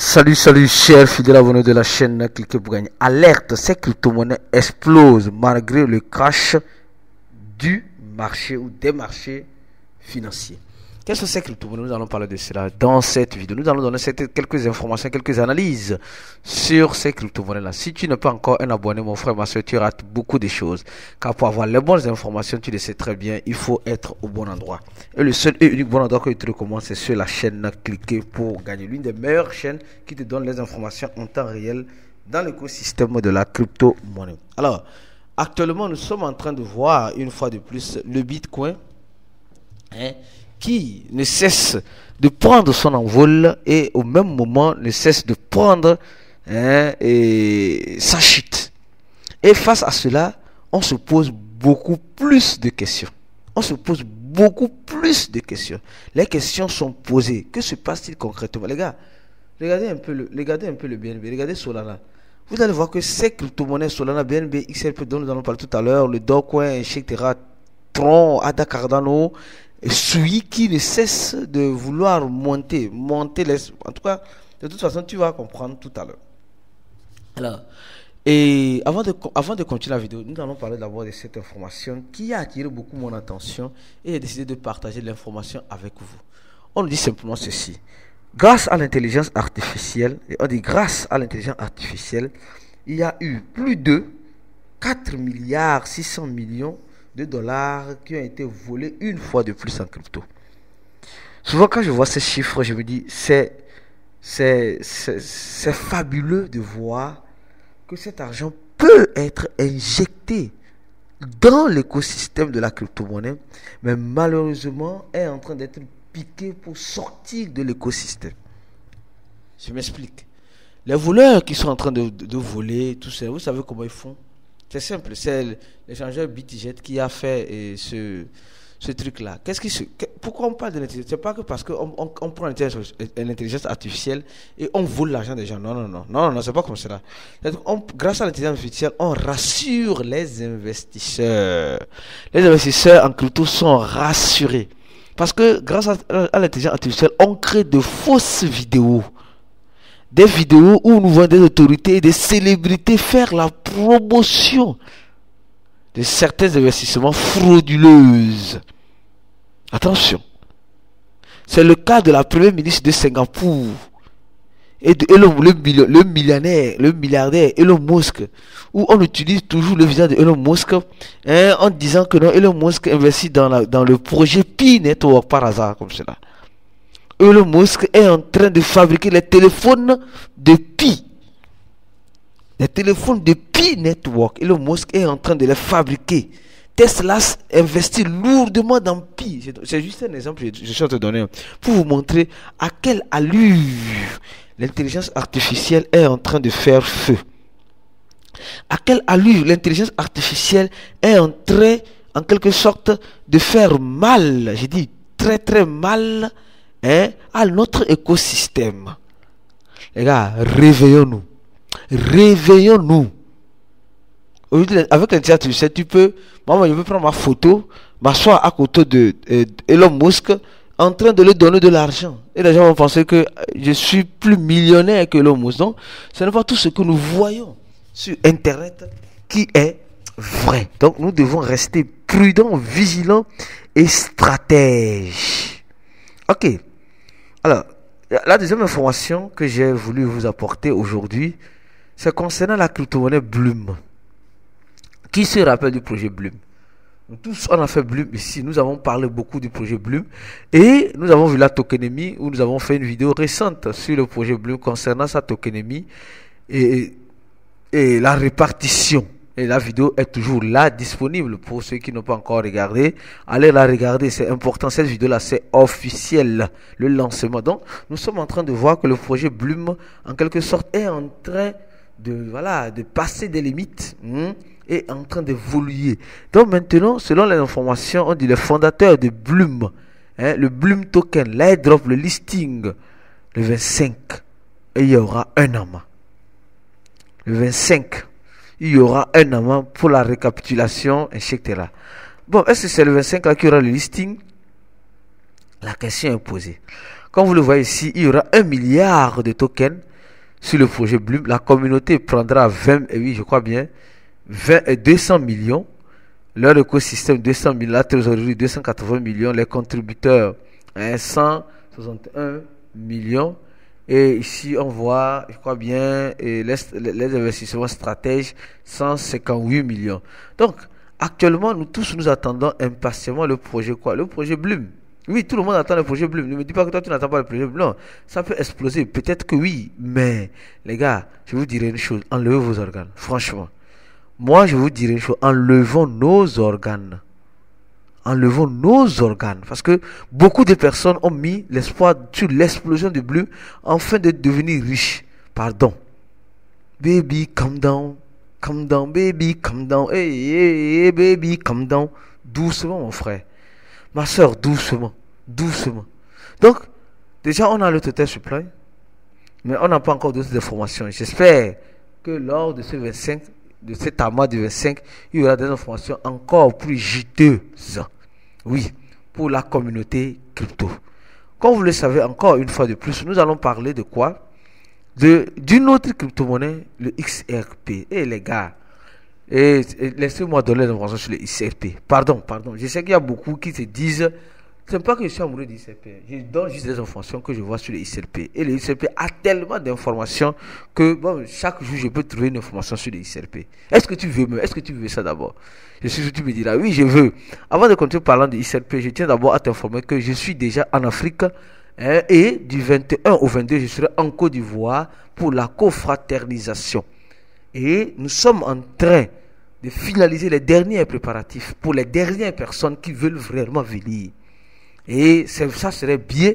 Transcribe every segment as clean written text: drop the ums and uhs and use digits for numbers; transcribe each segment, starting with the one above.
Salut, chers fidèles abonnés de la chaîne, cliquez pour gagner. Alerte, ces crypto-monnaies explosent malgré le crash du marché ou des marchés financiers. Quelles sont ces crypto-monnaies? Nous allons parler de cela dans cette vidéo. Nous allons donner quelques informations, quelques analyses sur ces crypto-monnaies-là. Si tu n'es pas encore un abonné, mon frère, ma soeur, tu rates beaucoup de choses. Car pour avoir les bonnes informations, tu le sais très bien, il faut être au bon endroit. Et le seul et unique bon endroit que je te recommande, c'est sur la chaîne Cliquez pour gagner. L'une des meilleures chaînes qui te donne les informations en temps réel dans l'écosystème de la crypto-monnaie. Alors, actuellement, nous sommes en train de voir une fois de plus le Bitcoin, qui ne cesse de prendre son envol et au même moment ne cesse de prendre sa chute. Et face à cela, on se pose beaucoup plus de questions. Les questions sont posées. Que se passe-t-il concrètement? Les gars, regardez un peu le BNB, regardez Solana. Vous allez voir que ces crypto-monnaies, Solana, BNB, XRP, dont nous allons parler tout à l'heure, le Dogecoin, etc., Tron, ADA, Cardano, celui qui ne cesse de vouloir monter les... En tout cas, de toute façon, tu vas comprendre tout à l'heure. Alors, et avant de continuer la vidéo, nous allons parler d'abord de cette information qui a attiré beaucoup mon attention et j'ai décidé de partager l'information avec vous. On nous dit simplement ceci. Grâce à l'intelligence artificielle, et on dit grâce à l'intelligence artificielle, il y a eu plus de 4 milliards 600 millions de dollars qui ont été volés une fois de plus en crypto. Souvent quand je vois ces chiffres, je me dis c'est fabuleux de voir que cet argent peut être injecté dans l'écosystème de la crypto-monnaie, mais malheureusement est en train d'être piqué pour sortir de l'écosystème. Je m'explique. Les voleurs qui sont en train de voler, tout ça, vous savez comment ils font? C'est simple, c'est l'échangeur BitGet qui a fait ce truc-là. Pourquoi on parle de l'intelligence? C'est pas que parce qu'on prend l'intelligence artificielle et on vole l'argent des gens. Non, c'est pas comme cela. Grâce à l'intelligence artificielle, on rassure les investisseurs. Les investisseurs en crypto sont rassurés. Parce que grâce à l'intelligence artificielle, on crée de fausses vidéos. Des vidéos où nous voyons des autorités et des célébrités faire la promotion de certains investissements frauduleux. Attention. C'est le cas de la première ministre de Singapour et le milliardaire Elon Musk, où on utilise toujours le visage de Elon Musk en disant que non, Elon Musk investit dans le projet Pi Network par hasard comme cela. Elon Musk est en train de fabriquer les téléphones de Pi. Les téléphones de Pi Network. Elon Musk est en train de les fabriquer. Tesla investit lourdement dans Pi. C'est juste un exemple que je suis en train de donner pour vous montrer à quelle allure l'intelligence artificielle est en train de faire feu. À quelle allure l'intelligence artificielle est en train, en quelque sorte, de faire mal. J'ai dit très très mal à notre écosystème. Les gars, réveillons-nous. Avec l'intelligence artificielle, tu peux... Moi, je peux prendre ma photo, m'asseoir à côté de Elon Musk, en train de lui donner de l'argent. Et les gens vont penser que je suis plus millionnaire que Elon Musk. Donc, ce n'est pas tout ce que nous voyons sur Internet qui est vrai. Donc, nous devons rester prudents, vigilants et stratèges. Ok. Alors, la deuxième information que j'ai voulu vous apporter aujourd'hui, c'est concernant la crypto-monnaie Bloom. Qui se rappelle du projet Bloom? Nous tous, on a fait Bloom ici. Nous avons parlé beaucoup du projet Bloom. Et nous avons vu la tokenomie où nous avons fait une vidéo récente sur le projet Bloom concernant sa tokenomie et la répartition. Et la vidéo est toujours là, disponible pour ceux qui n'ont pas encore regardé. Allez la regarder, c'est important. Cette vidéo-là, c'est officiel, le lancement. Donc, nous sommes en train de voir que le projet Bloom, en quelque sorte, est en train de passer des limites et en train d'évoluer. Donc, maintenant, selon les informations, on dit le fondateur de Bloom, le Bloom Token, l'airdrop, le listing, le 25, et il y aura un an. Le 25. Il y aura un an pour la récapitulation, etc. Bon, est-ce que c'est le 25 là qui aura le listing? La question est posée. Comme vous le voyez ici, il y aura 1 milliard de tokens sur le projet Bloom. La communauté prendra 20, oui, je crois bien, 20 et 200 millions. Leur écosystème 200 millions, la trésorerie 280 millions, les contributeurs 161 millions. Et ici, on voit, je crois bien, les investissements stratèges 158 millions. Donc, actuellement, nous tous nous attendons impatiemment le projet quoi? Le projet Bloom. Oui, tout le monde attend le projet Bloom. Ne me dis pas que toi, tu n'attends pas le projet Bloom. Non, ça peut exploser. Peut-être que oui. Mais, les gars, je vous dirai une chose. Enlevez vos organes. Franchement. Moi, je vous dirai une chose. Enlevons nos organes. Enlevons nos organes. Parce que beaucoup de personnes ont mis l'espoir sur l'explosion de Bloom afin de devenir riches. Pardon. Baby, calm down. Calm down, baby, calm down. Hey, hey, hey, baby, calm down. Doucement, mon frère. Ma soeur, doucement. Doucement. Donc, déjà, on a le total supply. Mais on n'a pas encore d'autres informations. J'espère que lors de ce 25, de cet amas du 25, il y aura des informations encore plus juteuses. Oui, pour la communauté crypto. Comme vous le savez, encore une fois de plus, nous allons parler de quoi? D'une autre crypto-monnaie, le XRP. Et les gars, laissez-moi donner l'information sur le XRP. Pardon. Je sais qu'il y a beaucoup qui se disent, c'est pas que je suis amoureux du XRP. Je donne juste des informations que je vois sur le XRP. Et le XRP a tellement d'informations que bon, chaque jour, je peux trouver une information sur le XRP. Est-ce que tu veux ça d'abord? Je suis sûr que tu me diras, oui, je veux. Avant de continuer parlant de XRP, je tiens d'abord à t'informer que je suis déjà en Afrique. Et du 21 au 22, je serai en Côte d'Ivoire pour la confraternisation. Et nous sommes en train de finaliser les derniers préparatifs pour les dernières personnes qui veulent vraiment venir. Et ça serait bien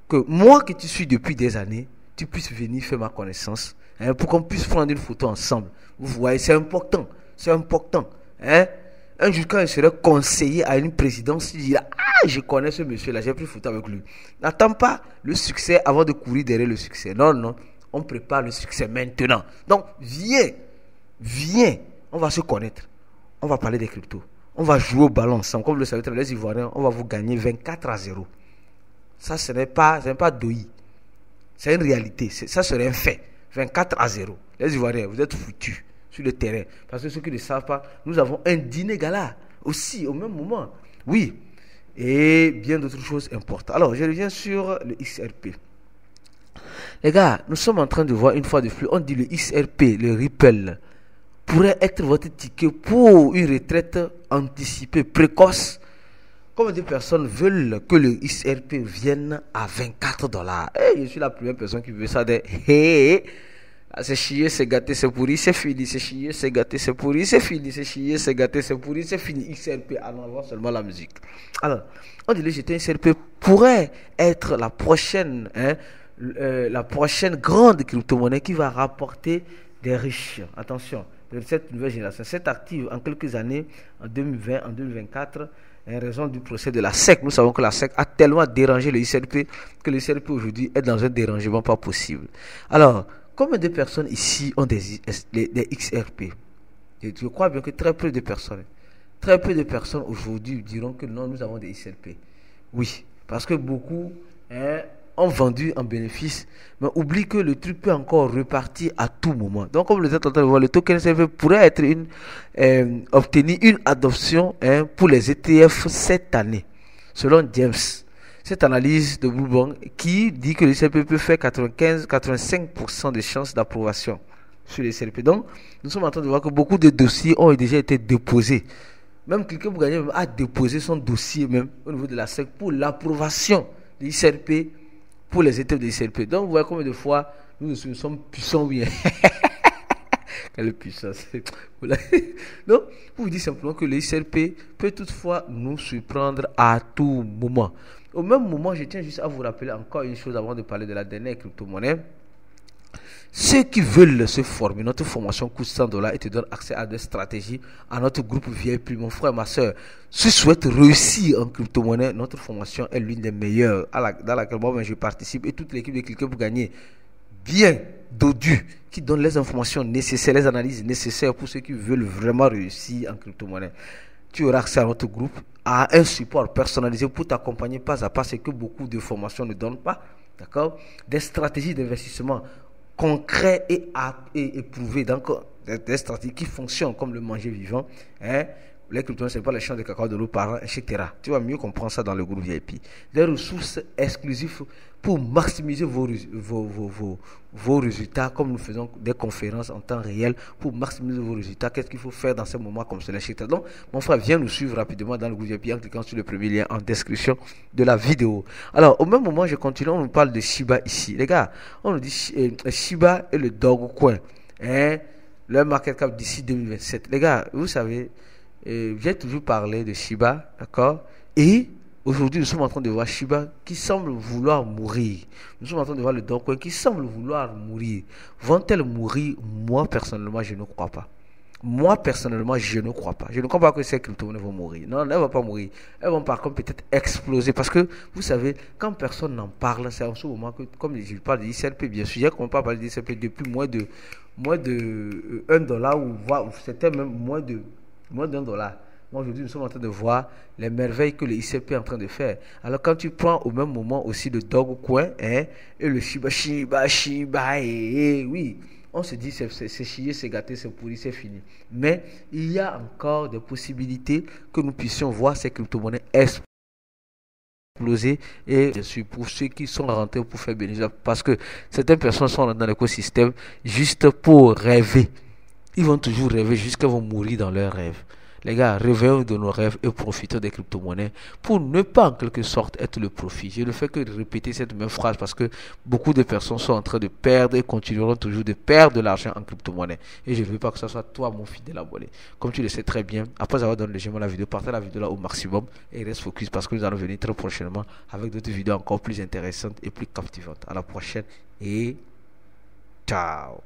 que moi que tu suis depuis des années, tu puisses venir faire ma connaissance, pour qu'on puisse prendre une photo ensemble. Vous voyez, c'est important. Un jour, quand je serai conseiller à une présidence, il dira, je connais ce monsieur-là, j'ai pris photo avec lui. N'attends pas le succès avant de courir derrière le succès. Non, on prépare le succès maintenant. Donc, viens, on va se connaître. On va parler des cryptos. On va jouer au ballon ensemble. Comme vous le savez, les Ivoiriens, on va vous gagner 24-0. Ça, ce n'est pas doi. C'est une réalité. Ça serait un fait. 24-0. Les Ivoiriens, vous êtes foutus sur le terrain. Parce que ceux qui ne savent pas, nous avons un dîner gala aussi au même moment. Oui. Et bien d'autres choses importantes. Alors, je reviens sur le XRP. Les gars, nous sommes en train de voir une fois de plus, on dit le XRP, le Ripple, pourrait être votre ticket pour une retraite anticipée, précoce. Combien de personnes veulent que le XRP vienne à 24 $? Je suis la première personne qui veut ça. C'est chier, c'est gâté, c'est pourri, c'est fini. C'est chier, c'est gâté, c'est pourri, c'est fini. C'est chier, c'est gâté, c'est pourri, c'est fini. XRP, en avant seulement la musique. Alors, on dit que le XRP pourrait être la prochaine grande crypto-monnaie qui va rapporter des riches. Attention, de cette nouvelle génération. Cette active en quelques années, en 2020, en 2024, en raison du procès de la SEC. Nous savons que la SEC a tellement dérangé le XRP que le XRP aujourd'hui est dans un dérangement pas possible. Alors, combien de personnes ici ont des XRP? Je crois bien que très peu de personnes aujourd'hui diront que non, nous avons des XRP. Oui, parce que beaucoup ont vendu en bénéfice, mais oublie que le truc peut encore repartir à tout moment. Donc, comme vous êtes en train de voir, le token XRP pourrait être obtenir une adoption pour les ETF cette année, selon James. Cette analyse de Bloomberg qui dit que le XRP peut faire 85% de chances d'approbation sur les XRP. Donc, nous sommes en train de voir que beaucoup de dossiers ont déjà été déposés. Même quelqu'un pour gagner a déposé son dossier même au niveau de la SEC pour l'approbation de l'XRP pour les ETF de l'XRP. Donc, vous voyez combien de fois nous sommes puissants, oui. Quelle puissance. Donc, pour vous dire simplement que le XRP peut toutefois nous surprendre à tout moment. Au même moment, je tiens juste à vous rappeler encore une chose avant de parler de la dernière crypto-monnaie. Ceux qui veulent se former, notre formation coûte 100 $ et te donne accès à des stratégies, à notre groupe VIP. Mon frère, ma soeur, si tu souhaites réussir en crypto-monnaie, notre formation est l'une des meilleures dans laquelle moi je participe et toute l'équipe de Cliquer pour gagner bien dodu, qui donne les informations nécessaires, les analyses nécessaires pour ceux qui veulent vraiment réussir en crypto-monnaie. Tu auras accès à notre groupe, à un support personnalisé pour t'accompagner pas à pas, ce que beaucoup de formations ne donnent pas. D'accord? Des stratégies d'investissement concrets et prouvés. Donc, des stratégies qui fonctionnent comme le manger vivant. Hein. Les crypto-monnaies, ce n'est pas les champs de cacao de nos parents, etc. Tu vas mieux comprendre ça dans le groupe VIP. Des ressources exclusives pour maximiser vos résultats, comme nous faisons des conférences en temps réel pour maximiser vos résultats. Qu'est-ce qu'il faut faire dans ces moments comme cela, etc. Donc, mon frère, viens nous suivre rapidement dans le groupe VIP en cliquant sur le premier lien en description de la vidéo. Alors, au même moment, je continue, on nous parle de Shiba ici. Les gars, on nous dit Shiba et le Dogecoin. Hein, leur market cap d'ici 2027. Les gars, vous savez, j'ai toujours parlé de Shiba, d'accord? Et aujourd'hui, nous sommes en train de voir Shiba qui semble vouloir mourir. Nous sommes en train de voir le Dogecoin qui semble vouloir mourir. Vont-elles mourir? Moi, personnellement, je ne crois pas. Moi, personnellement, je ne crois pas. Je ne crois pas que ces crypto-monnaies vont mourir. Non, elles ne vont pas mourir. Elles vont par contre peut-être exploser. Parce que, vous savez, quand personne n'en parle, c'est en ce moment que, comme je parle de ICLP, bien sûr, j'ai commencé à parler de ICLP depuis moins de $1 ou c'était même moins d'$1. Moi, aujourd'hui, nous sommes en train de voir les merveilles que le ICP est en train de faire. Alors, quand tu prends au même moment aussi le Dogecoin, hein, et le Shiba, oui, on se dit c'est chier, c'est gâté, c'est pourri, c'est fini. Mais il y a encore des possibilités que nous puissions voir ces crypto-monnaies exploser. Et bien sûr, pour ceux qui sont rentrés pour faire bénéfice, parce que certaines personnes sont dans l'écosystème juste pour rêver. Ils vont toujours rêver jusqu'à vont mourir dans leurs rêves. Les gars, réveillons de nos rêves et profitons des crypto-monnaies pour ne pas en quelque sorte être le profit. Je ne fais que répéter cette même phrase parce que beaucoup de personnes sont en train de perdre et continueront toujours de perdre de l'argent en crypto-monnaie. Et je ne veux pas que ce soit toi, mon fidèle abonné. Comme tu le sais très bien, après avoir donné le j'aime à la vidéo, partez la vidéo là au maximum et reste focus parce que nous allons venir très prochainement avec d'autres vidéos encore plus intéressantes et plus captivantes. À la prochaine et ciao.